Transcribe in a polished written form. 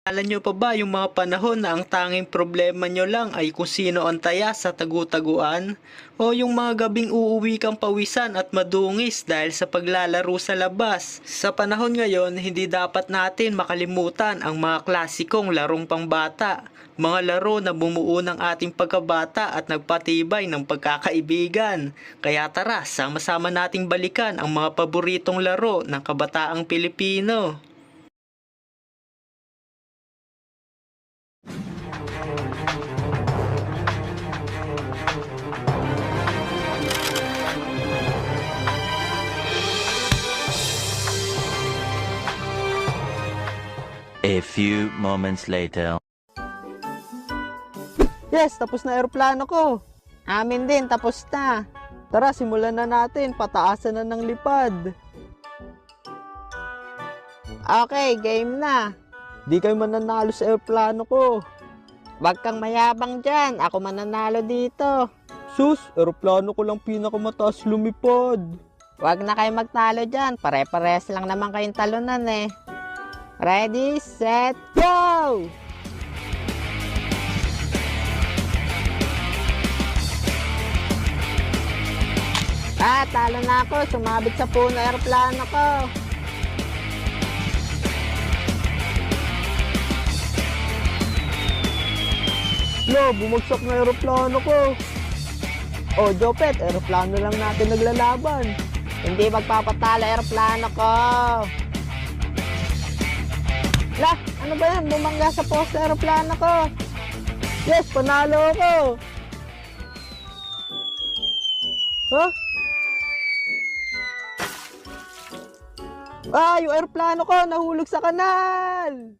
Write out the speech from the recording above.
Alam nyo pa ba yung mga panahon na ang tanging problema nyo lang ay kung sino ang taya sa tagu-taguan? O yung mga gabing uuwi kang pawisan at madungis dahil sa paglalaro sa labas? Sa panahon ngayon, hindi dapat natin makalimutan ang mga klasikong larong pangbata. Mga laro na bumuo ng ating pagkabata at nagpatibay ng pagkakaibigan. Kaya tara, sama-sama nating balikan ang mga paboritong laro ng kabataang Pilipino. A few moments later. Yes, tapos na aeroplano ko. Amin din, tapos na. Tara, simulan na natin. Pataasan na ng lipad. Okay, game na. Di kayo mananalo sa aeroplano ko. Wag kang mayabang dyan. Ako mananalo dito. Sus, aeroplano ko lang pinakamataas lumipad. Wag na kayo magtalo dyan. Pare-pares lang naman kayong talunan eh. Ready, set, go! Talo na ako. Sumabit sa puno aeroplano ko. Lo, bumagsak na aeroplano ko. Oh, Jopet, aeroplano lang natin naglalaban. Hindi magpapatalo aeroplano ko. Lah, ano ba yan? Bumangga sa poste aeroplano ko. Yes, panalo ako. Huh? Yung aeroplano ko nahulog sa kanal.